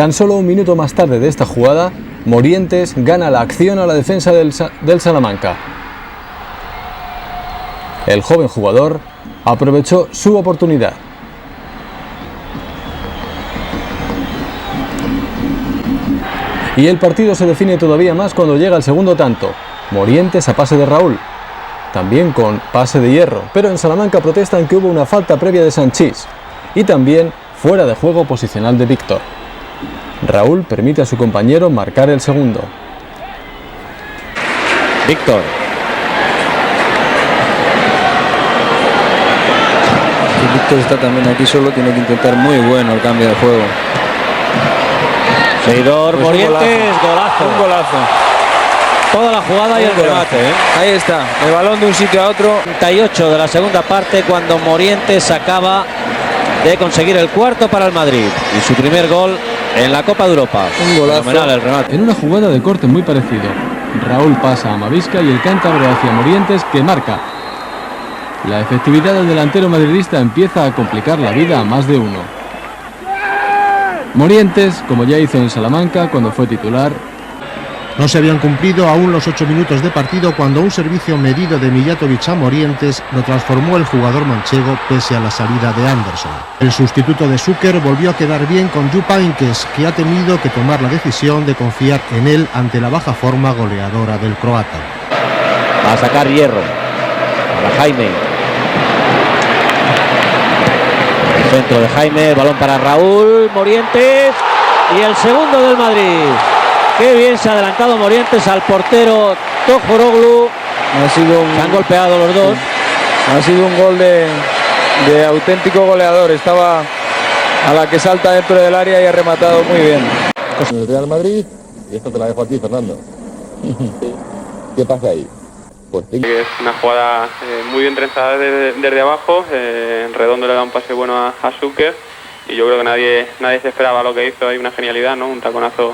Tan solo un minuto más tarde de esta jugada, Morientes gana la acción a la defensa del Salamanca. El joven jugador aprovechó su oportunidad. Y el partido se define todavía más cuando llega el segundo tanto. Morientes a pase de Raúl, también con pase de Hierro, pero en Salamanca protestan que hubo una falta previa de Sanchís y también fuera de juego posicional de Víctor. Raúl permite a su compañero marcar el segundo. Víctor. Si Víctor está también aquí solo, tiene que intentar muy bueno el cambio de juego. Seguidor, Pues Morientes, golazo. Un golazo. Toda la jugada y el remate. Ahí está, el balón de un sitio a otro. 38 de la segunda parte cuando Morientes acaba de conseguir el cuarto para el Madrid y su primer gol en la Copa de Europa. Un golazo. Fenomenal el remate. En una jugada de corte muy parecido, Raúl pasa a Mavisca y el cántabro hacia Morientes, que marca. La efectividad del delantero madridista empieza a complicar la vida a más de uno. Morientes, como ya hizo en Salamanca cuando fue titular. No se habían cumplido aún los 8 minutos de partido cuando un servicio medido de Mijatovic a Morientes lo transformó el jugador manchego pese a la salida de Anderson. El sustituto de Zucker volvió a quedar bien con Jupp Heynckes, que ha tenido que tomar la decisión de confiar en él ante la baja forma goleadora del croata. Va a sacar Hierro para Jaime. El centro de Jaime, balón para Raúl, Morientes y el segundo del Madrid. Qué bien se ha adelantado Morientes al portero Tohoroglu. Se han golpeado los dos. Ha sido un gol de auténtico goleador. Estaba a la que salta dentro del área y ha rematado muy bien. En el Real Madrid, y esto te la dejo a ti, Fernando. ¿Qué pasa ahí? Pues es una jugada muy bien trenzada desde abajo. Redondo le da un pase bueno a Zucker. Y yo creo que nadie se esperaba lo que hizo. Hay una genialidad, ¿no? Un taconazo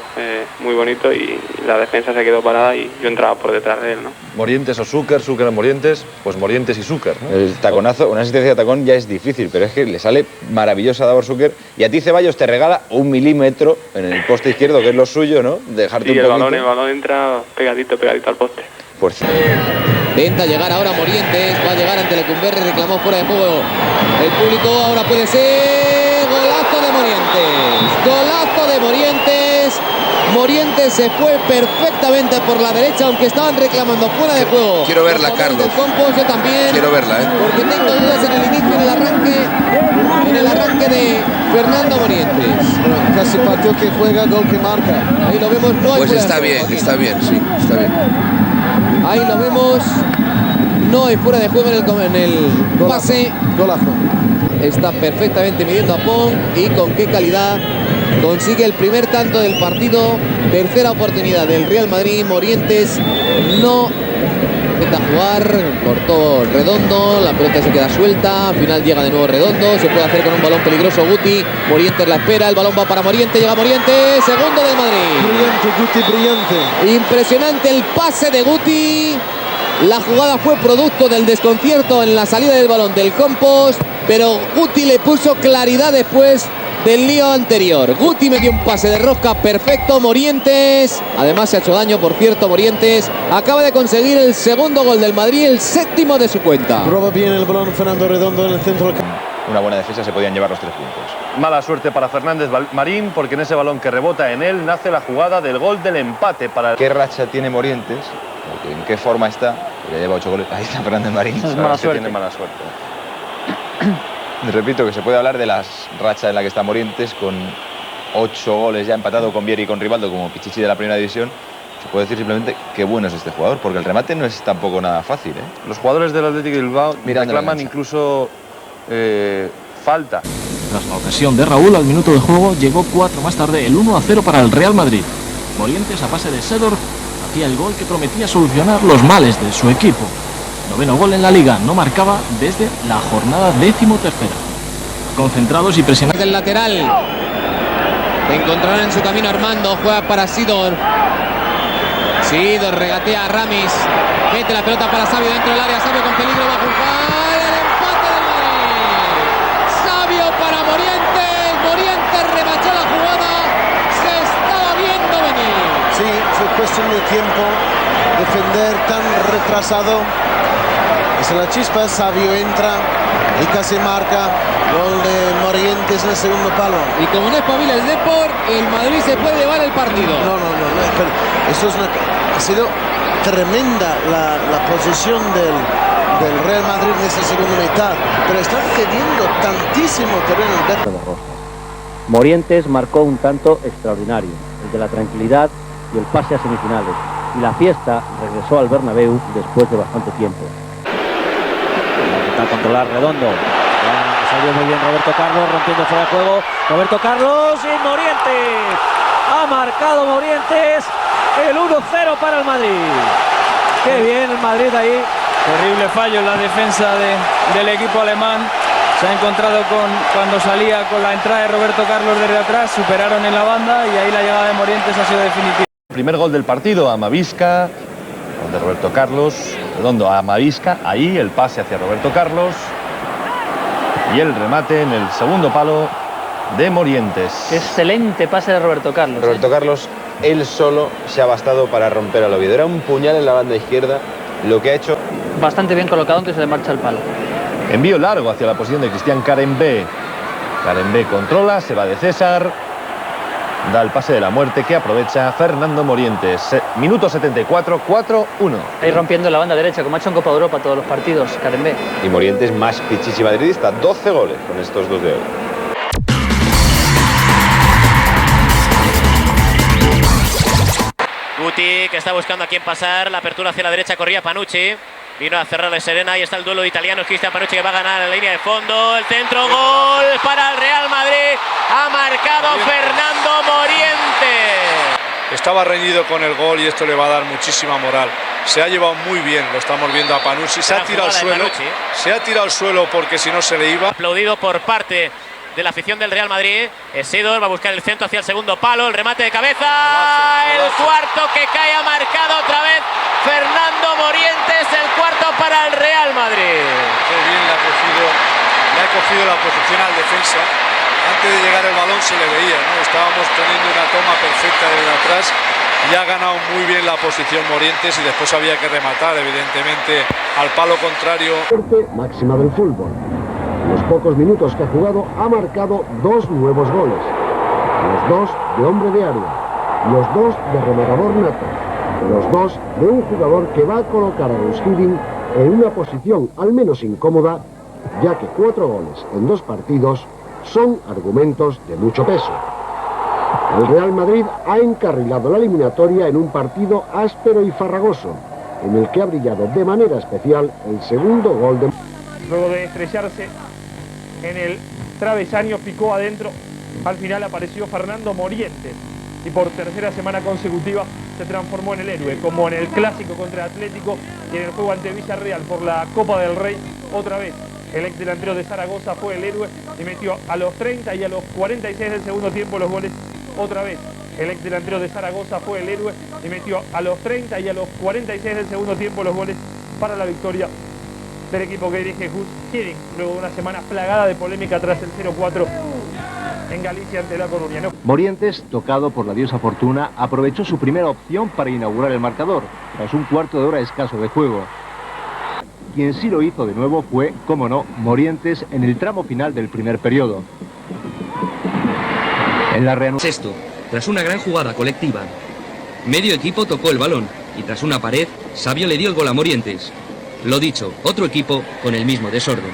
muy bonito y la defensa se quedó parada y yo entraba por detrás de él, ¿no? Morientes o Zucker o Morientes, pues Morientes y Zucker, ¿no? El taconazo, una asistencia de tacón ya es difícil, pero es que le sale maravillosa a Davor Zucker y a ti Ceballos te regala 1 milímetro en el poste izquierdo, que es lo suyo, ¿no? Dejarte Sí, un poquito. el balón entra pegadito al poste. Pues intenta llegar ahora Morientes, va a llegar ante Lecumberri, reclamó fuera de juego el público, ahora puede ser golazo de Morientes, golazo de Morientes. Morientes se fue perfectamente por la derecha, aunque estaban reclamando fuera de juego. Quiero verla, Carlos. Yo también. Quiero verla, porque tengo dudas en el inicio, en el arranque de Fernando Morientes. Casi partió que juega, gol que marca. Ahí lo vemos, no hay Pues fuera está de bien, juego, está bien, sí, está bien. Ahí lo vemos, no hay fuera de juego en el pase. Golazo. Está perfectamente midiendo a Pong y con qué calidad consigue el primer tanto del partido. Tercera oportunidad del Real Madrid. Morientes no intenta jugar, cortó Redondo, la pelota se queda suelta, al final llega de nuevo Redondo, se puede hacer con un balón peligroso Guti, Morientes la espera, el balón va para Morientes, llega Morientes, segundo del Madrid. Brillante, Guti, brillante. Impresionante el pase de Guti. La jugada fue producto del desconcierto en la salida del balón del Campos, pero Guti le puso claridad después del lío anterior. Guti metió un pase de rosca perfecto. Morientes, además se ha hecho daño, por cierto. Morientes acaba de conseguir el segundo gol del Madrid, el 7º de su cuenta. Roba bien el balón Fernando Redondo en el centro del campo. una buena defensa, se podían llevar los 3 puntos. Mala suerte para Fernández Marín, porque en ese balón que rebota en él nace la jugada del gol del empate para el... ¿Qué racha tiene Morientes? ¿En qué forma está? Le lleva 8 goles. Ahí está Fernández Marín. Es mala suerte. Tiene mala suerte. Repito que se puede hablar de las rachas en la que está Morientes, con 8 goles ya empatado con Vieri y con Rivaldo como Pichichi de la primera división. Se puede decir simplemente qué bueno es este jugador, porque el remate no es tampoco nada fácil, ¿eh? Los jugadores del Athletic de Bilbao reclaman incluso falta. Tras la ocasión de Raúl al minuto de juego, llegó 4 más tarde el 1-0 para el Real Madrid. Morientes, a pase de Seedorf, hacía el gol que prometía solucionar los males de su equipo. 9º gol en la Liga, no marcaba desde la jornada 13ª. Concentrados y presionados. Del lateral. Encontrarán en su camino Armando, juega para Sidor. Sidor regatea a Ramis. Mete la pelota para Sabio dentro del área. Sabio con peligro, va a jugar. El empate del Madrid. Sabio para Morientes. Morientes remachó la jugada. segundo tiempo, defender tan retrasado. Es la chispa, Savio entra y casi marca. Gol de Morientes en el segundo palo. Y como no espabila el Depor, el Madrid se puede llevar el partido. No, pero eso es ha sido tremenda la posición del Real Madrid en esa segunda mitad, pero está cediendo tantísimo terreno el Depor. Morientes marcó un tanto extraordinario, el de la tranquilidad y el pase a semifinales. Y la fiesta regresó al Bernabéu después de bastante tiempo. Intenta controlar Redondo. Salió muy bien Roberto Carlos, rompiendo fuera de juego. Roberto Carlos y Morientes. Ha marcado Morientes el 1-0 para el Madrid. Qué bien el Madrid ahí. Terrible fallo en la defensa del equipo alemán. Se ha encontrado cuando salía con la entrada de Roberto Carlos desde atrás. Superaron en la banda y ahí la llegada de Morientes ha sido definitiva. Primer gol del partido, Amavisca, gol de Roberto Carlos, Redondo a Amavisca, ahí el pase hacia Roberto Carlos y el remate en el segundo palo de Morientes. Excelente pase de Roberto Carlos. Roberto Carlos, él solo se ha bastado para romper al Oviedo. Era un puñal en la banda izquierda, lo que ha hecho. Bastante bien colocado, aunque se le marcha el palo. Envío largo hacia la posición de Cristian Carembé. Carembé controla, se va de César. Da el pase de la muerte que aprovecha Fernando Morientes. Minuto 74, 4-1. Ahí rompiendo la banda derecha, como ha hecho en Copa de Europa todos los partidos, Carembé. Y Morientes más pichichi madridista, 12 goles con estos dos de hoy. Guti, que está buscando a quién pasar. La apertura hacia la derecha, corría Panucci. Vino a cerrarle Serena, ahí está el duelo de italianos. Cristian Panucci que va a ganar en la línea de fondo. El centro, gol para el Real Madrid. Ha marcado Fernando Morientes. Estaba reñido con el gol y esto le va a dar muchísima moral. Se ha llevado muy bien, lo estamos viendo a Panucci. Se ha tirado al suelo porque si no se le iba. Aplaudido por parte de la afición del Real Madrid. Sidor va a buscar el centro hacia el segundo palo. El remate de cabeza. El cuarto que cae, ha marcado otra vez Fernando Morientes. El cuarto para el Real Madrid. Qué bien le ha cogido la posición al defensa. Antes de llegar el balón se le veía, ¿no? Estábamos teniendo una toma perfecta desde atrás y ha ganado muy bien la posición Morientes y después había que rematar, evidentemente, al palo contrario. Máxima del fútbol. En los pocos minutos que ha jugado ha marcado 2 nuevos goles. Los 2 de hombre de área, los 2 de rematador nato, los 2 de un jugador que va a colocar a Gus Hiddink en una posición al menos incómoda, ya que 4 goles en 2 partidos son argumentos de mucho peso. El Real Madrid ha encarrilado la eliminatoria en un partido áspero y farragoso, en el que ha brillado de manera especial el segundo gol de... Luego de estrellarse en el travesaño, picó adentro, al final apareció Fernando Morientes y por tercera semana consecutiva se transformó en el héroe, como en el clásico contra Atlético y en el juego ante Villarreal por la Copa del Rey. Otra vez el ex delantero de Zaragoza fue el héroe y metió a los 30 y a los 46 del segundo tiempo los goles. Otra vez el ex delantero de Zaragoza fue el héroe y metió a los 30 y a los 46 del segundo tiempo los goles para la victoria del equipo que dirige Gus Hiddink, luego de una semana plagada de polémica tras el 0-4 en Galicia ante la Coruña. Morientes, tocado por la diosa Fortuna, aprovechó su primera opción para inaugurar el marcador, tras un cuarto de hora escaso de juego. Quien sí lo hizo de nuevo fue, como no, Morientes en el tramo final del primer periodo. En la reanudación. Sexto, tras una gran jugada colectiva, medio equipo tocó el balón y tras una pared, Savio le dio el gol a Morientes. Lo dicho, otro equipo con el mismo desorden.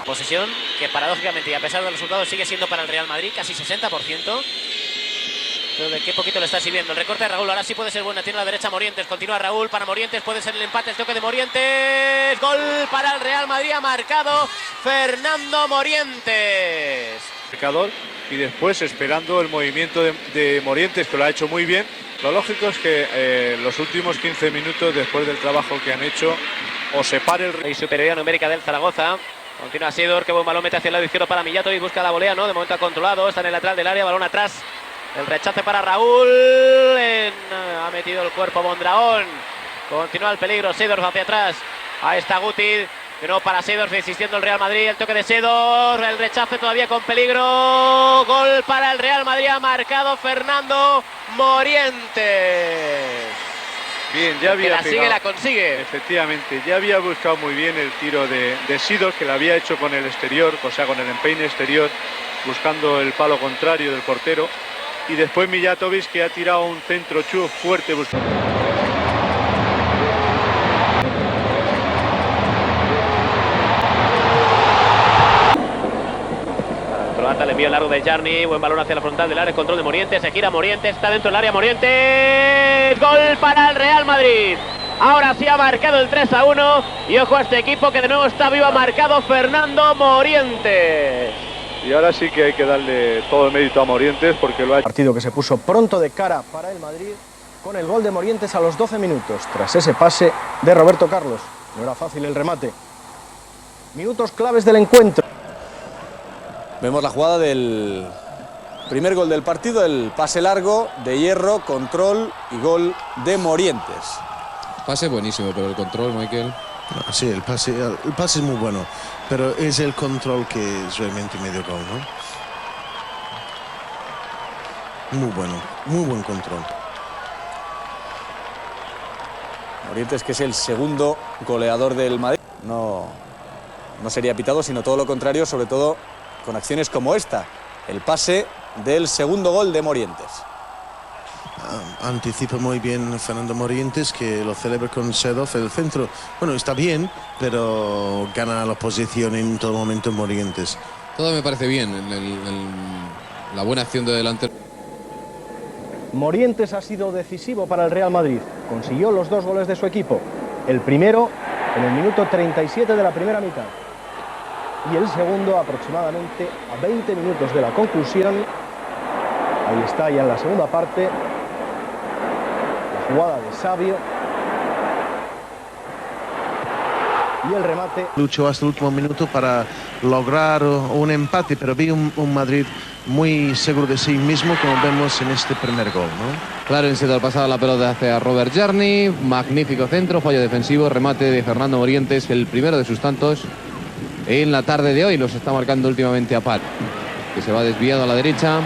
Posesión que paradójicamente y a pesar del resultado sigue siendo para el Real Madrid, casi 60%. Pero de qué poquito le está sirviendo. El recorte de Raúl, ahora sí puede ser buena. Tiene a la derecha Morientes, continúa Raúl para Morientes, puede ser el empate, el toque de Morientes. Gol para el Real Madrid, ha marcado Fernando Morientes. Y después esperando el movimiento de Morientes, que lo ha hecho muy bien. Lo lógico es que los últimos 15 minutos después del trabajo que han hecho o se pare el... Y superioridad numérica del Zaragoza. Continúa Sidor, que buen balón mete hacia el lado izquierdo para Millato y busca la volea, ¿no? De momento ha controlado, está en el lateral del área, balón atrás. El rechace para Raúl. Ha metido el cuerpo Mondragón. Continúa el peligro, Sidor hacia atrás. Ahí está Guti. De nuevo para Seedorf, insistiendo el Real Madrid. El toque de Seedorf, el rechace todavía con peligro. Gol para el Real Madrid, ha marcado Fernando Morientes. Bien, ya había la sigue, la consigue. Efectivamente, ya había buscado muy bien el tiro de Seedorf, que lo había hecho con el exterior, o sea, con el empeine exterior, buscando el palo contrario del portero. Y después Mijatovic, que ha tirado un centro chuf fuerte buscando. Le envío el largo de Jarni, buen balón hacia la frontal del área, control de Morientes, se gira Morientes, está dentro del área Morientes, gol para el Real Madrid. Ahora sí ha marcado el 3-1 y ojo a este equipo que de nuevo está vivo, ha marcado Fernando Morientes. Y ahora sí que hay que darle todo el mérito a Morientes porque lo ha hecho. Partido que se puso pronto de cara para el Madrid con el gol de Morientes a los 12 minutos, tras ese pase de Roberto Carlos. No era fácil el remate. Minutos claves del encuentro. Vemos la jugada del primer gol del partido, el pase largo de Hierro, control y gol de Morientes. Pase buenísimo, pero el control, Michael. Sí, el pase es muy bueno, pero es el control que es realmente medio gol, ¿no? Muy bueno, muy buen control. Morientes, que es el segundo goleador del Madrid. No sería pitado, sino todo lo contrario, sobre todo con acciones como esta, el pase del segundo gol de Morientes. Anticipa muy bien Fernando Morientes, que lo celebra con Seedorf, el centro. Bueno, está bien, pero gana la posición en todo momento Morientes. Todo me parece bien, la buena acción de delantero. Morientes ha sido decisivo para el Real Madrid. Consiguió los 2 goles de su equipo. El primero en el minuto 37 de la primera mitad. Y el segundo aproximadamente a 20 minutos de la conclusión. Ahí está ya en la segunda parte la jugada de Sabio y el remate. Luchó hasta el último minuto para lograr un empate, pero vi un Madrid muy seguro de sí mismo, como vemos en este primer gol, ¿no? Claro, en al pasado la pelota hacia Robert Jarni, magnífico centro, fallo defensivo, remate de Fernando Morientes, el primero de sus tantos en la tarde de hoy. Los está marcando últimamente a Pat, que se va desviado a la derecha.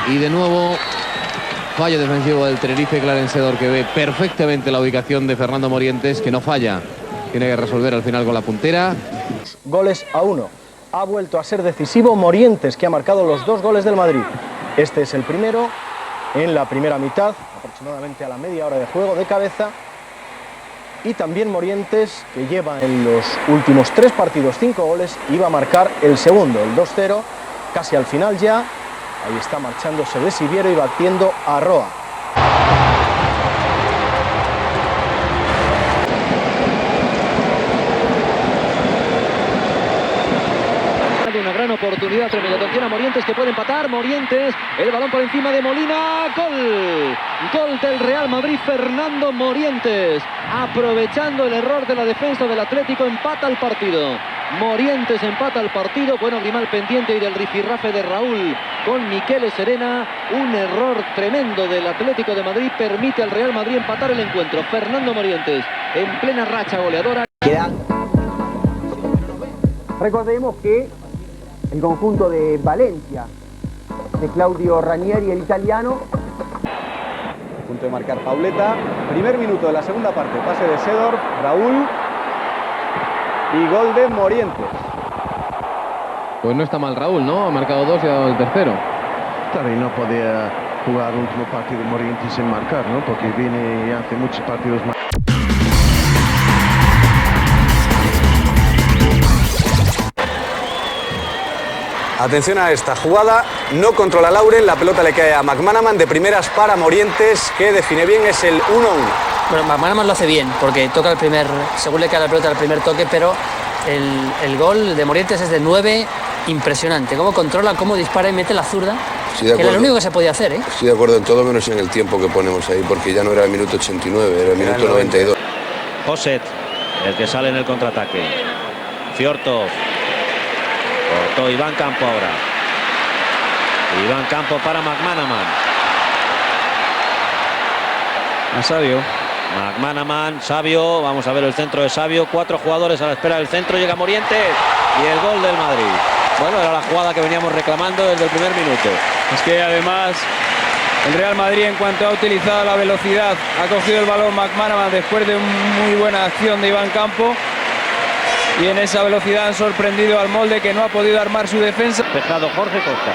Y de nuevo fallo defensivo del Tenerife. Clarence Seedorf, que ve perfectamente la ubicación de Fernando Morientes, que no falla. Tiene que resolver al final con la puntera. Goles a 1. Ha vuelto a ser decisivo Morientes, que ha marcado los 2 goles del Madrid. Este es el primero en la primera mitad, aproximadamente a la media hora de juego, de cabeza. Y también Morientes, que lleva en los últimos 3 partidos 5 goles, iba a marcar el segundo, el 2-0, casi al final ya. Ahí está marchándose de Siviero y batiendo a Roa. Una gran oportunidad, tremenda atención a Morientes, que puede empatar. Morientes, el balón por encima de Molina, gol, gol del Real Madrid. Fernando Morientes, aprovechando el error de la defensa del Atlético, empata el partido. Morientes empata el partido. Bueno, Grimal pendiente y del rifirrafe de Raúl con Miquel Serena. Un error tremendo del Atlético de Madrid permite al Real Madrid empatar el encuentro. Fernando Morientes en plena racha goleadora. Recordemos que el conjunto de Valencia, de Claudio Ranieri, el italiano. A punto de marcar Pauleta. Primer minuto de la segunda parte. Pase de Seedorf, Raúl y gol de Morientes. Pues no está mal Raúl, ¿no? Ha marcado 2 y ha dado el tercero. Claro, y no podía jugar el último partido de Morientes sin marcar, ¿no? Porque viene y hace muchos partidos más. Atención a esta jugada, no controla Lauren, la pelota le cae a McManaman, de primeras para Morientes, que define bien, es el 1-1. Bueno, McManaman lo hace bien, porque toca el primer, según le cae la pelota el primer toque, pero el gol de Morientes es de 9, impresionante. Cómo controla, cómo dispara y mete la zurda, que era lo único que se podía hacer, ¿eh? Estoy de acuerdo en todo, menos en el tiempo que ponemos ahí, porque ya no era el minuto 89, era el minuto 92. José, el que sale en el contraataque. Fiortov. Cortó Iván Campo ahora. Iván Campo para McManaman. A Sabio. McManaman, Savio, vamos a ver el centro de Savio, 4 jugadores a la espera del centro, llega Morientes y el gol del Madrid. Bueno, era la jugada que veníamos reclamando desde el primer minuto. Es que además el Real Madrid, en cuanto ha utilizado la velocidad, ha cogido el balón McManaman después de una muy buena acción de Iván Campo, y en esa velocidad han sorprendido al Molde, que no ha podido armar su defensa. Dejado Jorge Costa.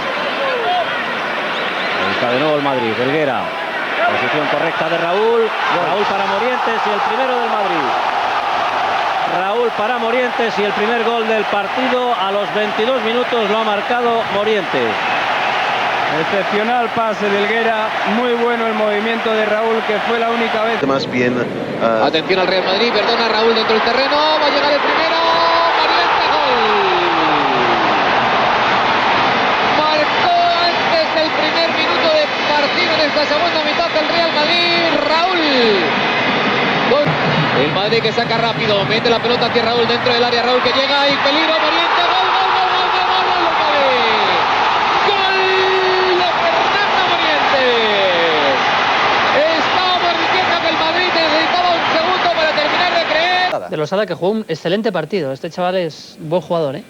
Está de nuevo el Madrid, Helguera. Posición correcta de Raúl. Raúl para Morientes y el primero del Madrid. Raúl para Morientes y el primer gol del partido. A los 22 minutos lo ha marcado Morientes. Excepcional pase de Helguera, muy bueno el movimiento de Raúl, que fue la única vez. Más bien. Atención al Real Madrid, perdona Raúl dentro del terreno, va a llegar el primero. Morientes, gol. Marcó antes del primer minuto de partido en esta segunda mitad del Real Madrid, Raúl. El Madrid que saca rápido, mete la pelota hacia Raúl dentro del área, Raúl que llega y peligro, Morientes, gol, gol, gol, gol, gol, gol, gol, gol, gol de Fernando Morientes. Estábamos diciendo que el Madrid necesitaba un segundo para terminar de creer. De Losada, que jugó un excelente partido. Este chaval es buen jugador, ¿eh?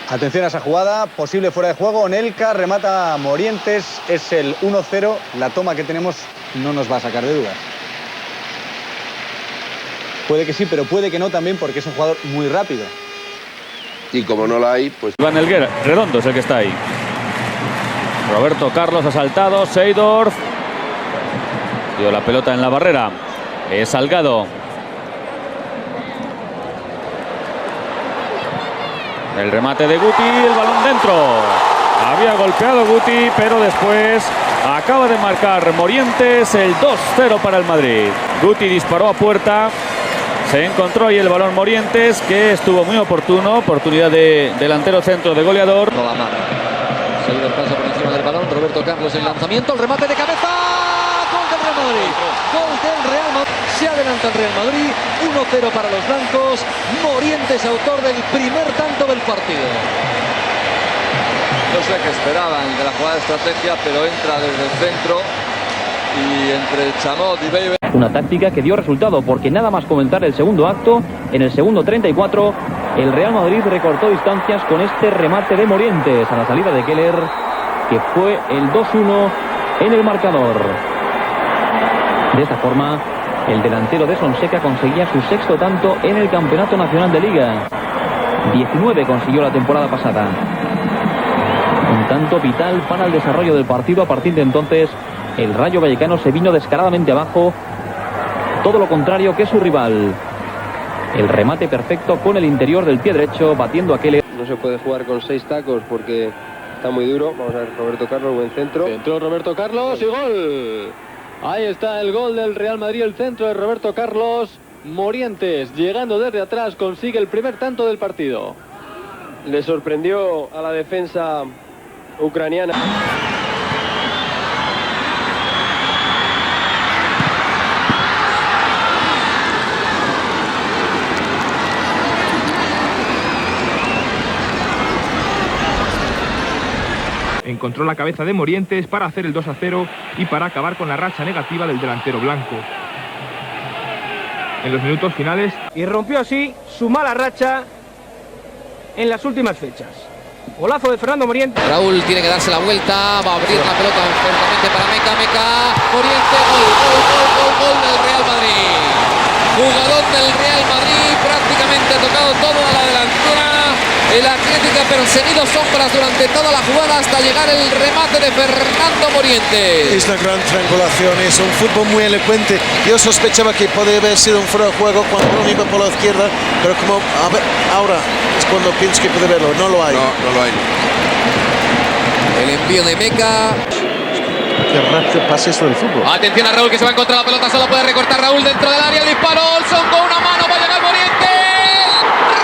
Atención a esa jugada, posible fuera de juego. Onelka remata a Morientes, es el 1-0. La toma que tenemos no nos va a sacar de dudas. Puede que sí, pero puede que no también, porque es un jugador muy rápido. Y como no la hay, pues... Iván Helguera, Redondo es el que está ahí. Roberto Carlos ha saltado, Seydorf. Dio la pelota en la barrera. Es Salgado. El remate de Guti, el balón dentro. Había golpeado Guti, pero después acaba de marcar Morientes el 2-0 para el Madrid. Guti disparó a puerta. Se encontró ahí el balón Morientes, que estuvo muy oportuno. Oportunidad de delantero centro de goleador. Con la mano. Seydorf pasa por encima del balón. Roberto Carlos el lanzamiento, el remate de cabeza. Gol del Real Madrid. Gol del Real Madrid. Se adelanta el Real Madrid. 1-0 para los blancos. Morientes, autor del primer tanto del partido. No sé qué esperaban de la jugada de estrategia, pero entra desde el centro y entre Chamot y Beibe. Una táctica que dio resultado, porque nada más comenzar el segundo acto, en el segundo 34, el Real Madrid recortó distancias con este remate de Morientes a la salida de Keller, que fue el 2-1 en el marcador. De esta forma, el delantero de Sonseca conseguía su sexto tanto en el Campeonato Nacional de Liga. 19 consiguió la temporada pasada. Un tanto vital para el desarrollo del partido. A partir de entonces, el Rayo Vallecano se vino descaradamente abajo, todo lo contrario que su rival. El remate perfecto con el interior del pie derecho, batiendo a Keller. No se puede jugar con 6 tacos porque está muy duro. Vamos a ver, Roberto Carlos, buen centro. Centro Roberto Carlos y gol. Ahí está el gol del Real Madrid, el centro de Roberto Carlos. Morientes, llegando desde atrás, consigue el primer tanto del partido. Le sorprendió a la defensa ucraniana. Encontró la cabeza de Morientes para hacer el 2-0 y para acabar con la racha negativa del delantero blanco. En los minutos finales... Y rompió así su mala racha en las últimas fechas. Golazo de Fernando Morientes. Raúl tiene que darse la vuelta, va a abrir la pelota fuertemente para Meca, Morientes, gol del Real Madrid. Jugador del Real Madrid, prácticamente ha tocado todo a la delantera. El Atlético ha perseguido sombras durante toda la jugada hasta llegar el remate de Fernando Morientes. Es una gran triangulación, es un fútbol muy elocuente. Yo sospechaba que podría haber sido un fuera de juego cuando lo iba por la izquierda, pero como ahora es cuando pienso que puede verlo, no lo hay. No lo hay. El envío de Meca. Qué rápido pasa esto del fútbol. Atención a Raúl, que se va a encontrar la pelota, solo puede recortar Raúl dentro del área, el disparo, Olson con una mano, va a llegar Morientes.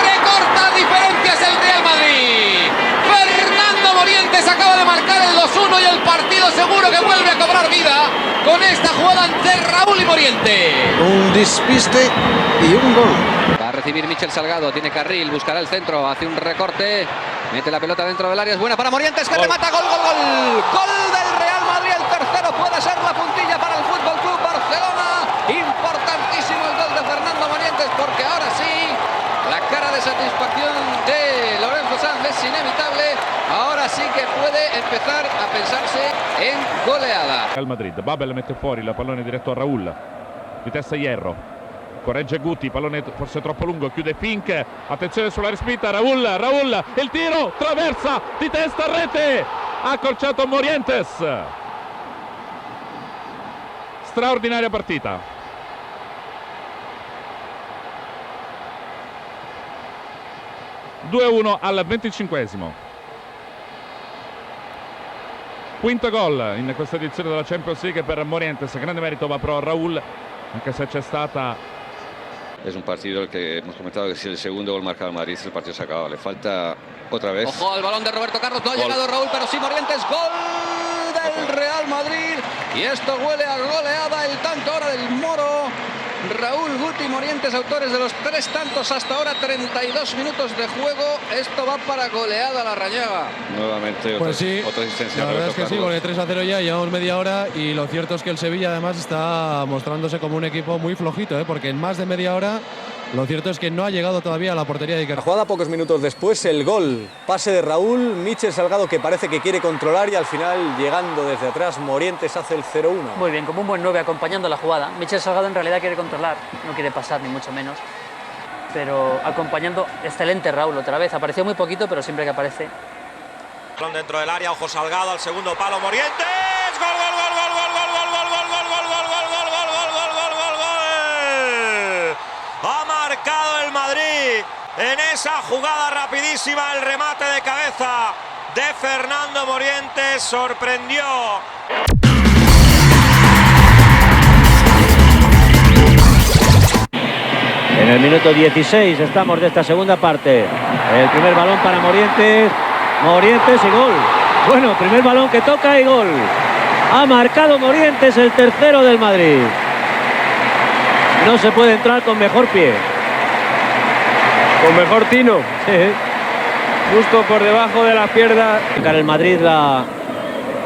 Recorta diferencias el Real Madrid. Fernando Morientes acaba de marcar el 2-1 y el partido seguro que vuelve a cobrar vida con esta jugada entre Raúl y Morientes. Un despiste y un gol. Va a recibir Michel Salgado, tiene carril, buscará el centro, hace un recorte, mete la pelota dentro del área, es buena para Morientes, que remata, gol. Gol del Real Madrid, el tercero puede ser la puntilla para el Fútbol Club Barcelona. empezar a pensarse en goleada. Al Madrid, Babel mette fuori il pallone diretto a Raul, di testa Hierro, corregge Guti, pallone forse troppo lungo, chiude Fink, attenzione sulla respinta, Raul, il tiro, traversa, di testa a rete, ha accorciato Morientes. Straordinaria partita. (2-1) al 25esimo. Quinto gol in questa edizione della Champions League per Morientes. Grande merito va pro a Raúl, anche se c'è stata... Es un partido el que hemos comentado que si el segundo gol marca al Madrid, el partido se acaba. Le falta otra vez. Ojo al balón de Roberto Carlos, no ha llegado Raúl, pero sí Morientes. Gol del Real Madrid. Y esto huele a goleada, el tanto ahora del Moro. Raúl, Guti, Morientes, autores de los 3 tantos hasta ahora, 32 minutos de juego. Esto va para goleada la Rañaga. Nuevamente pues otra asistencia. La verdad es que sí, porque 3-0 ya, llevamos media hora y lo cierto es que el Sevilla además está mostrándose como un equipo muy flojito, porque en más de media hora lo cierto es que no ha llegado todavía a la portería de Iker. La jugada pocos minutos después, el gol, pase de Raúl, Michel Salgado que parece que quiere controlar y al final llegando desde atrás Morientes hace el 0-1. Muy bien, como un buen 9 acompañando la jugada. Michel Salgado en realidad quiere controlar, no quiere pasar ni mucho menos, pero acompañando, excelente Raúl otra vez, apareció muy poquito pero siempre que aparece. Balón dentro del área, ojo Salgado al segundo palo, Morientes, gol. Ha marcado el Madrid en esa jugada rapidísima, el remate de cabeza de Fernando Morientes sorprendió. En el minuto 16 estamos de esta segunda parte. El primer balón para Morientes y gol. Bueno, primer balón que toca y gol. Ha marcado Morientes, el tercero del Madrid. No se puede entrar con mejor pie. Con mejor tino. Sí. Justo por debajo de la pierna. El Madrid la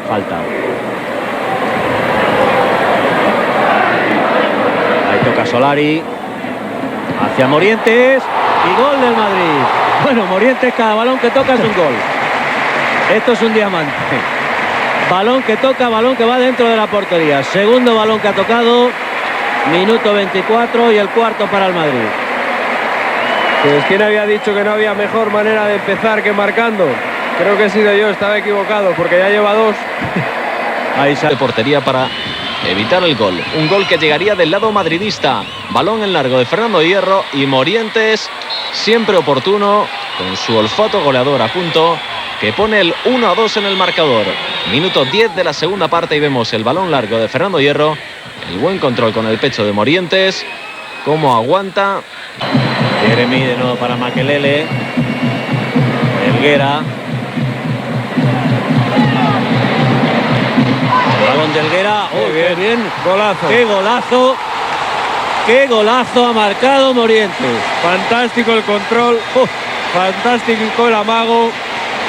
falta. Ahí toca Solari. Hacia Morientes. Y gol del Madrid. Bueno, Morientes, cada balón que toca es un gol. Esto es un diamante. Balón que toca, balón que va dentro de la portería. Segundo balón que ha tocado. Minuto 24 y el cuarto para el Madrid. Pues quién había dicho que no había mejor manera de empezar que marcando. Creo que he sido yo, estaba equivocado porque ya lleva 2. Ahí sale portería para evitar el gol. Un gol que llegaría del lado madridista. Balón en largo de Fernando Hierro y Morientes, siempre oportuno, con su olfato goleador a punto, que pone el 1-2 en el marcador. Minuto 10 de la segunda parte y vemos el balón largo de Fernando Hierro. El buen control con el pecho de Morientes. Cómo aguanta. Jeremy de nuevo para Makelele. Helguera. El balón de Helguera. ¡Oh, qué bien! Golazo. ¡Qué golazo! ¡Qué golazo ha marcado Morientes! Fantástico el control. Fantástico el amago.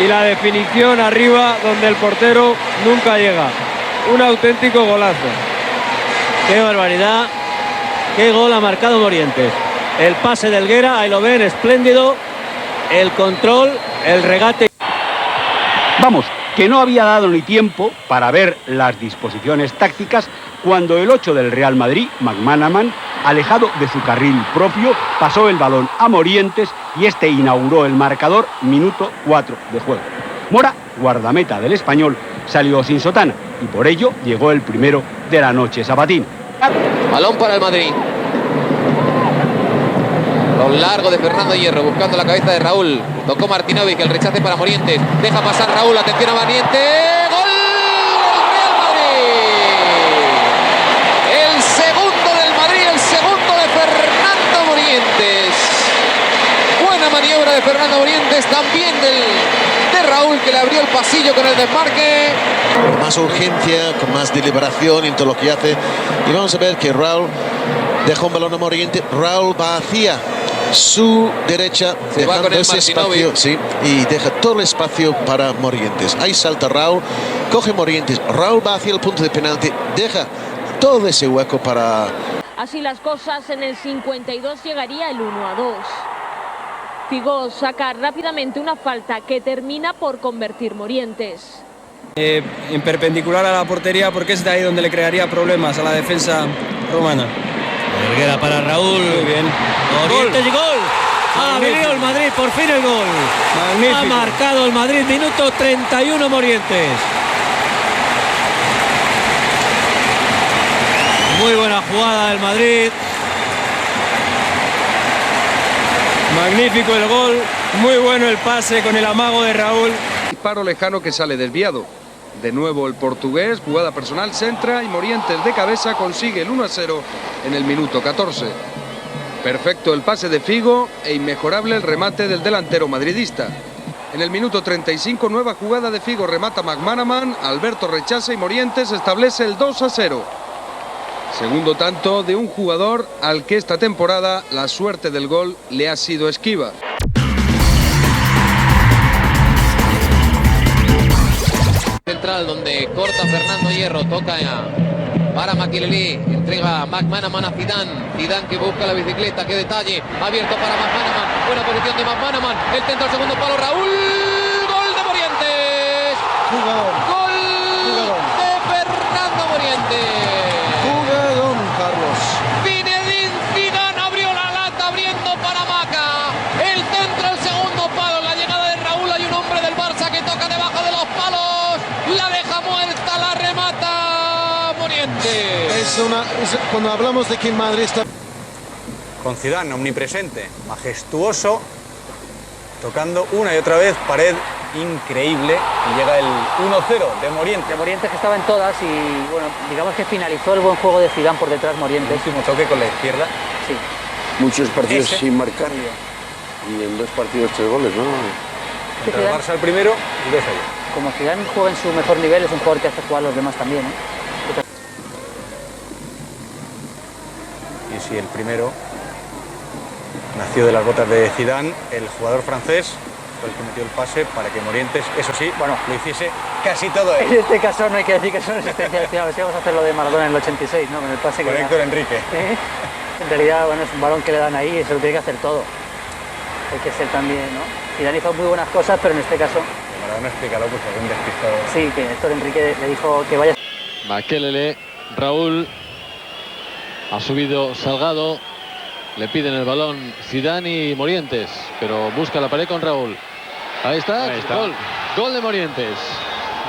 Y la definición arriba donde el portero nunca llega. Un auténtico golazo. ¡Qué barbaridad! ¡Qué gol ha marcado Morientes! El pase de Helguera, ahí lo ven, espléndido. El control, el regate. Vamos, que no había dado ni tiempo para ver las disposiciones tácticas cuando el 8 del Real Madrid, McManaman, alejado de su carril propio, pasó el balón a Morientes y este inauguró el marcador, minuto 4 de juego. Mora, guardameta del Español, salió sin sotana y por ello llegó el primero de la noche sabatina. Balón para el Madrid. Lo largo de Fernando Hierro buscando la cabeza de Raúl. Tocó Martinovic, el rechace para Morientes. Deja pasar Raúl, atención a Morientes. ¡Gol del Real Madrid! El segundo del Madrid, el segundo de Fernando Morientes. Buena maniobra de Fernando Morientes, también de Raúl, que le abrió el pasillo con el desmarque. Con más urgencia, con más deliberación en todo lo que hace. Y vamos a ver que Raúl deja un balón a Morientes. Raúl va hacia su derecha, se va con el ese espacio, sí, y deja todo el espacio para Morientes. Ahí salta Raúl, coge Morientes. Raúl va hacia el punto de penalti, deja todo ese hueco para... Así las cosas, en el 52 llegaría el 1-2. Figo saca rápidamente una falta que termina por convertir Morientes. En perpendicular a la portería, porque es de ahí donde le crearía problemas a la defensa romana. Helguera para Raúl. Muy bien. Morientes y gol. Ha venido el Madrid, por fin el gol. Magnífico. Ha marcado el Madrid, minuto 31 Morientes. Muy buena jugada del Madrid. Magnífico el gol, muy bueno el pase con el amago de Raúl. Disparo lejano que sale desviado. De nuevo el portugués, jugada personal, centra y Morientes de cabeza consigue el 1-0 en el minuto 14. Perfecto el pase de Figo e inmejorable el remate del delantero madridista. En el minuto 35, nueva jugada de Figo, remata McManaman, Alberto rechaza y Morientes establece el 2-0. Segundo tanto de un jugador al que esta temporada la suerte del gol le ha sido esquiva. Central donde corta Fernando Hierro, toca para Maquilelí, entrega McManaman a Zidane, Zidane que busca la bicicleta, qué detalle, abierto para McManaman, buena posición de McManaman, el centro al segundo palo, Raúl, gol de Morientes, gol de Fernando Morientes. Carlos. Zinedine Zidane abrió la lata abriendo para Maca. El centro, el segundo palo. La llegada de Raúl. Hay un hombre del Barça que toca debajo de los palos. La deja muerta, la remata Morientes. Cuando hablamos de que el Madrid está... Con Zidane omnipresente, majestuoso, tocando una y otra vez, pared increíble, y llega el 1-0 de Morientes. De Morientes, que estaba en todas y bueno, digamos que finalizó el buen juego de Zidane por detrás Morientes. El último toque con la izquierda. Sí. Muchos partidos sin marcar y en 2 partidos 3 goles, ¿no? Contra el Barça el primero y 2 ayer. Como Zidane juega en su mejor nivel, es un jugador que hace jugar a los demás también, ¿eh? Y si el primero nació de las botas de Zidane, el jugador francés fue el que metió el pase para que Morientes, eso sí, bueno, lo hiciese casi todo él. En este caso no hay que decir que son existenciales finales. Vamos a hacer lo de Maradona en el 86, ¿no? Con el pase con que Héctor Enrique. En realidad, bueno, es un balón que le dan ahí y eso lo tiene que hacer todo. Hay que ser también, ¿no? Zidane hizo muy buenas cosas, pero en este caso... Maradona, explícalo, pues algún despistado. Sí, que Héctor Enrique le dijo que vaya... Makelele, Raúl, ha subido Salgado, le piden el balón Zidane y Morientes, pero busca la pared con Raúl. Ahí está. Gol de Morientes.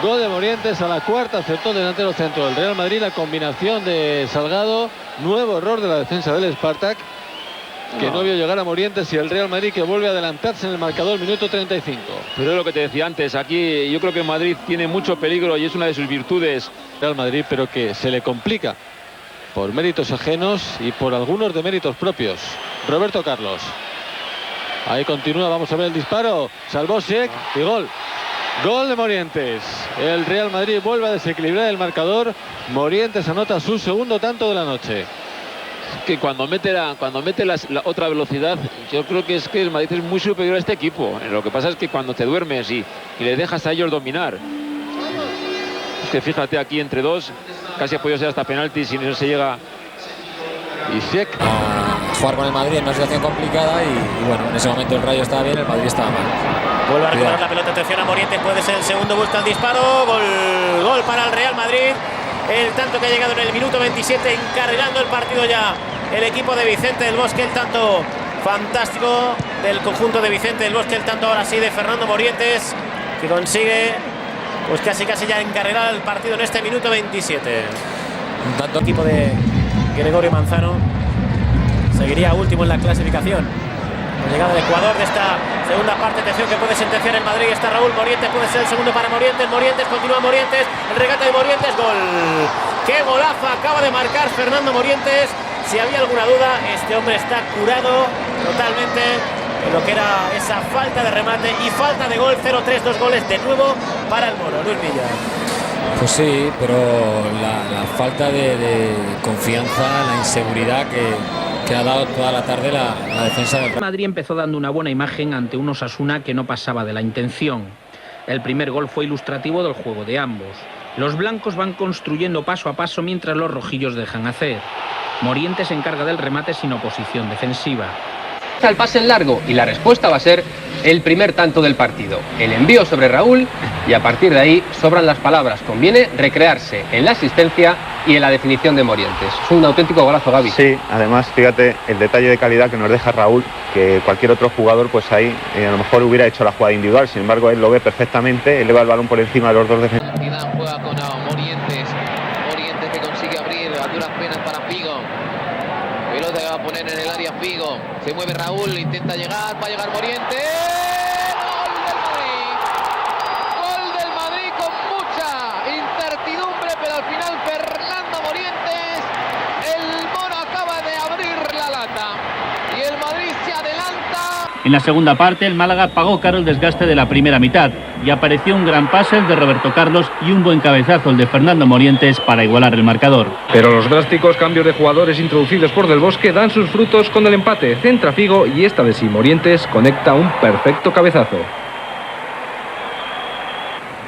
Gol de Morientes a la cuarta, acertó el delantero centro del Real Madrid, la combinación de Salgado, nuevo error de la defensa del Spartak, que no vio llegar a Morientes, y el Real Madrid que vuelve a adelantarse en el marcador, minuto 35. Pero es lo que te decía antes, aquí yo creo que Madrid tiene mucho peligro y es una de sus virtudes. Real Madrid, pero que se le complica por méritos ajenos y por algunos de méritos propios. Roberto Carlos. Ahí continúa, vamos a ver el disparo. Salvó Sek y gol. Gol de Morientes. El Real Madrid vuelve a desequilibrar el marcador. Morientes anota su segundo tanto de la noche. Que cuando mete la otra velocidad, yo creo que el Madrid es muy superior a este equipo. Lo que pasa es que cuando te duermes y les dejas a ellos dominar. Es que fíjate, aquí entre dos, casi ha podido ser hasta penalti si no se llega. Y Sek. Jugar con el Madrid en una situación complicada y bueno, en ese momento el Rayo estaba bien, el Madrid estaba mal. Vuelve a recuperar la pelota, atención a Morientes, puede ser el segundo, busca el disparo, gol para el Real Madrid. El tanto que ha llegado en el minuto 27, encarrilando el partido ya el equipo de Vicente del Bosque, el tanto fantástico del conjunto de Vicente del Bosque, el tanto ahora sí de Fernando Morientes, que consigue pues casi ya encarrilar el partido en este minuto 27. Un tanto equipo de Gregorio Manzano seguiría último en la clasificación. La llegada del Ecuador de esta segunda parte, atención que puede sentenciar el Madrid, está Raúl Morientes, puede ser el segundo para Morientes, continúa Morientes, el regate de Morientes, gol. ¡Qué golazo acaba de marcar Fernando Morientes! Si había alguna duda, este hombre está curado totalmente en lo que era esa falta de remate y falta de gol. 0-3, 2 goles de nuevo para el Moro. Luis Villa. Pues sí, pero la falta de confianza, la inseguridad que ha dado toda la tarde la defensa del Madrid empezó dando una buena imagen ante un Osasuna que no pasaba de la intención. El primer gol fue ilustrativo del juego de ambos. Los blancos van construyendo paso a paso mientras los rojillos dejan hacer. Morientes se encarga del remate sin oposición defensiva. Al pase en largo y la respuesta va a ser el primer tanto del partido. El envío sobre Raúl y a partir de ahí sobran las palabras. Conviene recrearse en la asistencia y en la definición de Morientes. Es un auténtico golazo, Gaby. Sí, además, fíjate el detalle de calidad que nos deja Raúl, que cualquier otro jugador pues ahí a lo mejor hubiera hecho la jugada individual, sin embargo él lo ve perfectamente, eleva el balón por encima de los dos defensores. Juega con Morientes, Morientes que consigue abrir a duras penas para Figo. Pelota que va a poner en el área Figo. Se mueve Raúl, intenta llegar, va a llegar Morientes. ¡Gol del Madrid con mucha incertidumbre, pero al final Fernando Morientes, el mono acaba de abrir la lata y el Madrid se adelanta. En la segunda parte, el Málaga pagó caro el desgaste de la primera mitad y apareció un gran pase el de Roberto Carlos y un buen cabezazo el de Fernando Morientes para igualar el marcador. Pero los drásticos cambios de jugadores introducidos por Del Bosque dan sus frutos con el empate. Centra Figo y esta vez sí Morientes conecta un perfecto cabezazo.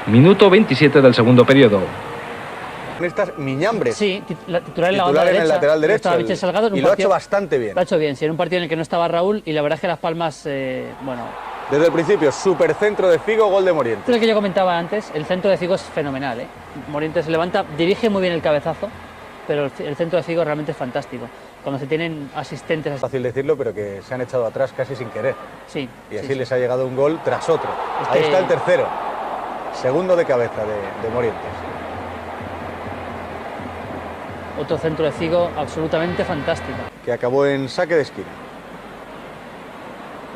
Minuto 27 del segundo periodo. Estas Miñambres. Sí, titular en la titular en el lateral derecho. Salgado, y lo ha hecho bastante bien. Lo ha hecho bien, sí, en un partido en el que no estaba Raúl y la verdad es que Las Palmas, bueno... Desde el principio, supercentro de Figo, gol de Morientes. Es lo que yo comentaba antes, el centro de Figo es fenomenal, ¿eh? Morientes se levanta, dirige muy bien el cabezazo, pero el centro de Figo realmente es fantástico. Cuando se tienen asistentes... Es fácil decirlo, pero que se han echado atrás casi sin querer. Sí. Y así les ha llegado un gol tras otro. Ahí está el tercero. Segundo de cabeza de Morientes. Otro centro de Figo absolutamente fantástico. Que acabó en saque de esquina.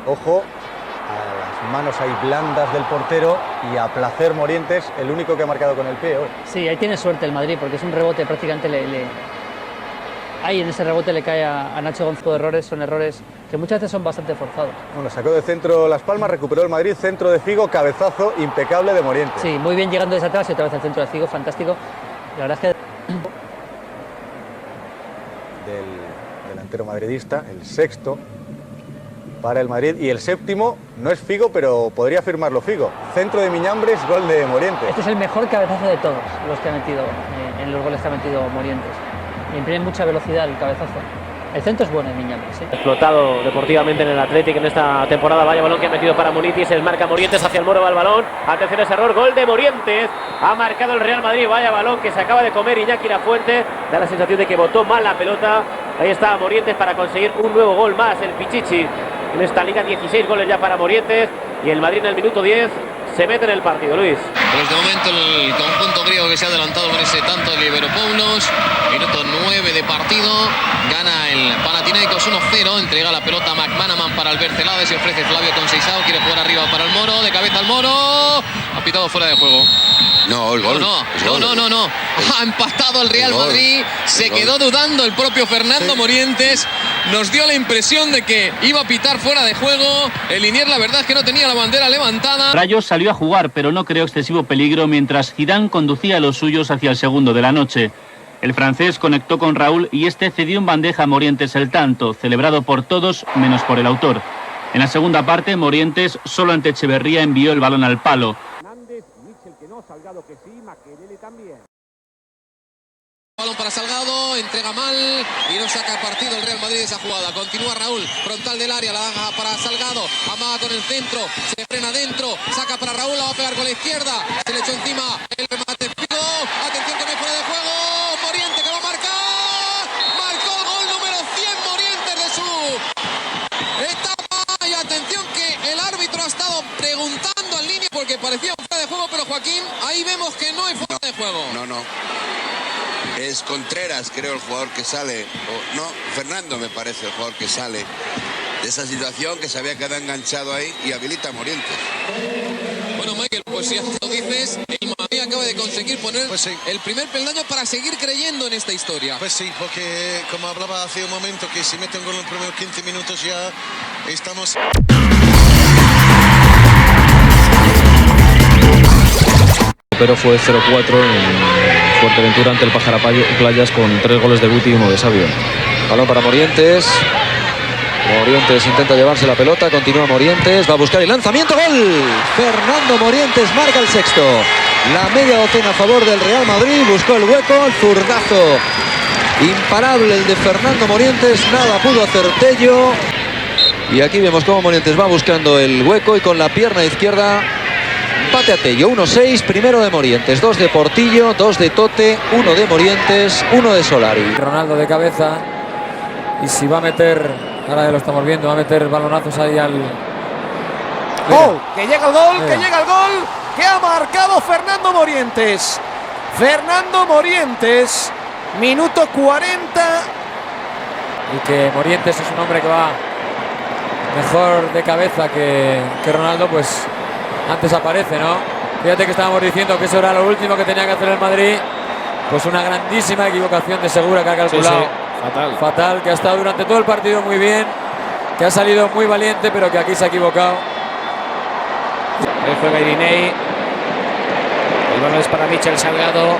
Ojo a las manos ahí blandas del portero y a placer Morientes, el único que ha marcado con el pie hoy. Sí, ahí tiene suerte el Madrid porque es un rebote prácticamente ahí en ese rebote le cae a Nacho Gonzalo. Errores, son errores que muchas veces son bastante forzados. Bueno, sacó de centro Las Palmas, recuperó el Madrid, centro de Figo, cabezazo impecable de Morientes. Sí, muy bien llegando desde atrás y otra vez el centro de Figo, fantástico. La verdad es que... del delantero madridista, el sexto para el Madrid y el séptimo no es Figo, pero podría firmarlo Figo. Centro de Miñambres, gol de Morientes. Este es el mejor cabezazo de todos los que ha metido en los goles que ha metido Morientes. Imprime mucha velocidad el cabezazo. El centro es bueno de Miñambres, ¿eh? Explotado deportivamente en el Athletic en esta temporada. Vaya balón que ha metido para Munitis. El marca Morientes hacia el Moro, va el balón. Atención a ese error. Gol de Morientes. Ha marcado el Real Madrid. Vaya balón que se acaba de comer Iñaki Lafuente. Da la sensación de que botó mal la pelota. Ahí está Morientes para conseguir un nuevo gol más. El Pichichi en esta liga. 16 goles ya para Morientes. Y el Madrid en el minuto 10 se mete en el partido, Luis. Pues de momento el conjunto griego que se ha adelantado con ese tanto de Liberopoulos. Minuto 9 de partido. Gana el Panathinaikos 1-0. Entrega la pelota a McManaman para Albert Celades y ofrece Flavio Conceição. Quiere jugar arriba para el Moro. De cabeza al Moro. Ha pitado fuera de juego. No, el gol. No. Ha empatado el Real Madrid. Se quedó dudando el propio Fernando Morientes. Nos dio la impresión de que iba a pitar fuera de juego. El Liniers, la verdad es que no tenía la bandera levantada. Rayo salió a jugar, pero no creó excesivo peligro mientras Zidane conducía a los suyos hacia el segundo de la noche. El francés conectó con Raúl y este cedió en bandeja a Morientes el tanto, celebrado por todos menos por el autor. En la segunda parte, Morientes, solo ante Echeverría, envió el balón al palo. Salgado que sí, Makelele también. Balón para Salgado, entrega mal y no saca partido el Real Madrid de esa jugada. Continúa Raúl, frontal del área, la baja para Salgado, amaga con el centro, se frena dentro, saca para Raúl, la va a pegar con la izquierda, se le echó encima el remate Figo, atención que no hay fuera de juego, Morientes que va a marcar, marcó el gol número 100 Morientes de su etapa y atención que el árbitro ha estado preguntando en línea porque parecía fuera de juego, pero Joaquín, ahí vemos que no hay fuera de juego. No. Es Contreras, creo, el jugador que sale. No, Fernando me parece el jugador que sale de esa situación, que se había quedado enganchado ahí y habilita a Morientes. Bueno, Michael, pues si lo dices, el Madrid acaba de conseguir poner el primer peldaño para seguir creyendo en esta historia. Pues sí, porque como hablaba hace un momento, que si meten gol en los primeros 15 minutos ya estamos... Pero fue 0-4 en Fuerteventura ante el Pájara Playas con 3 goles de Guti y 1 de Sabio. Balón para Morientes. Morientes intenta llevarse la pelota, continúa Morientes, va a buscar el lanzamiento, ¡gol! Fernando Morientes marca el sexto. La media docena a favor del Real Madrid, buscó el hueco, el zurdazo imparable el de Fernando Morientes, nada pudo hacer Tello. Y aquí vemos cómo Morientes va buscando el hueco y con la pierna izquierda empate a Tello. 1-6, primero de Morientes, 2 de Portillo, 2 de Tote, 1 de Morientes, 1 de Solari. Ronaldo de cabeza. Y si va a meter, ahora ya lo estamos viendo, va a meter balonazos ahí al... ¡Gol! Que llega el gol, que llega el gol, que ha marcado Fernando Morientes. Fernando Morientes, minuto 40. Y que Morientes es un hombre que va mejor de cabeza que Ronaldo, pues antes aparece, ¿no? Fíjate que estábamos diciendo que eso era lo último que tenía que hacer el Madrid. Pues una grandísima equivocación de Segura que ha calculado. Sí, sí. Fatal, que ha estado durante todo el partido muy bien, que ha salido muy valiente, pero que aquí se ha equivocado. El juega Irinei. El balón es para Michel Salgado.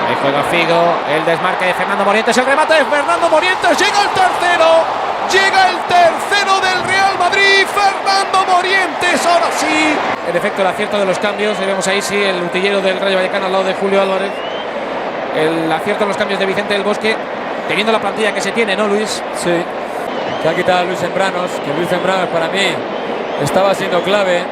Ahí juega Figo. El desmarque de Fernando Morientes. El remate de Fernando Morientes. Llega el tercero. Llega el tercero del Real Madrid. Fernando Morientes. Ahora sí. En efecto, el acierto de los cambios. Y vemos ahí sí el utillero del Rayo Vallecano al lado de Julio Álvarez. El acierto de los cambios de Vicente del Bosque. Teniendo la plantilla que se tiene, ¿no, Luis? Sí. Que ha quitado a Luis Sembranos. Que Luis Sembranos para mí estaba siendo clave,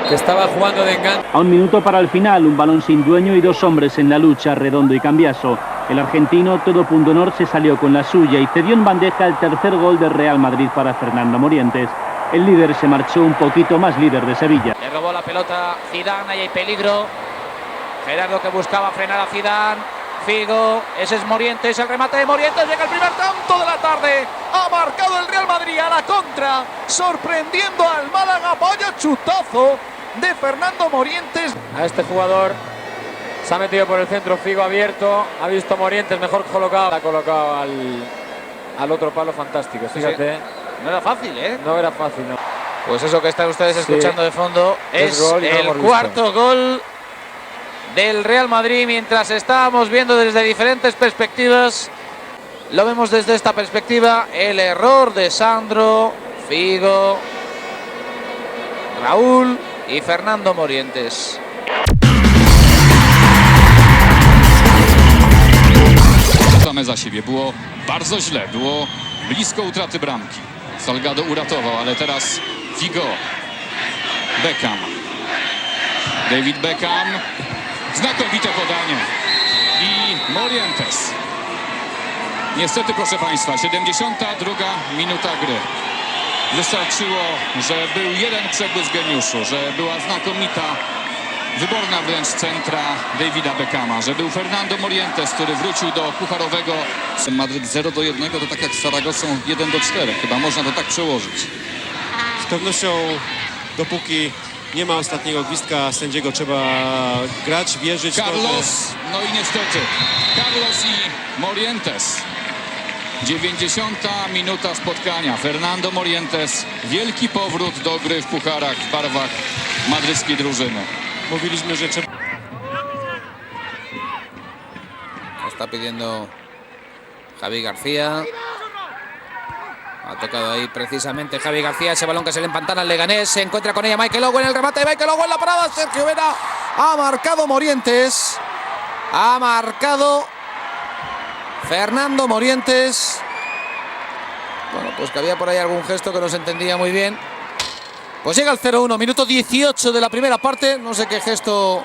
que estaba jugando de enganche. A un minuto para el final, un balón sin dueño y 2 hombres en la lucha, Redondo y Cambiaso. El argentino, todo punto honor, se salió con la suya y cedió en bandeja el tercer gol del Real Madrid para Fernando Morientes. El líder se marchó un poquito más líder de Sevilla. Le robó la pelota Zidane, ahí hay peligro. Gerardo que buscaba frenar a Zidane. Figo, ese es Morientes, el remate de Morientes, llega el primer tanto de la tarde, ha marcado el Real Madrid a la contra, sorprendiendo al Málaga. Vaya chutazo de Fernando Morientes. A este jugador se ha metido por el centro, Figo abierto, ha visto Morientes mejor colocado, ha colocado al otro palo, fantástico, fíjate. Sí. No era fácil, ¿eh? No era fácil, no. Pues eso que están ustedes escuchando de fondo es el cuarto gol del Real Madrid, mientras estábamos viendo desde diferentes perspectivas. Lo vemos desde esta perspectiva, el error de Sandro, Figo, Raúl y Fernando Morientes. Za siebie było bardzo źle, było blisko utraty bramki. Salgado uratował, ale teraz Figo, Beckham, David Beckham. Znakomite podanie i Morientes. Niestety, proszę Państwa, 72 minuta gry. Wystarczyło, że był jeden przebłysk geniuszu, że była znakomita, wyborna wręcz centra Davida Beckhama, że był Fernando Morientes, który wrócił do pucharowego. Madryt 0-1 to tak jak z Saragosą 1-4. Chyba można to tak przełożyć. Z pewnością dopóki nie ma ostatniego gwizdka sędziego, trzeba grać, wierzyć. Carlos, no i niestety Carlos i Morientes. 90 minuta spotkania. Fernando Morientes. Wielki powrót do gry w pucharach w barwach madryckiej drużyny. Mówiliśmy, że trzeba... Está pidiendo Javi García. Ha tocado ahí precisamente Javi García, ese balón que se le empantana al Leganés. Se encuentra con ella Michael Owen, el remate de Michael Owen, la parada, Sergio Vera. Ha marcado Morientes. Ha marcado Fernando Morientes. Bueno, pues que había por ahí algún gesto que no se entendía muy bien. Pues llega el 0-1, minuto 18 de la primera parte. No sé qué gesto...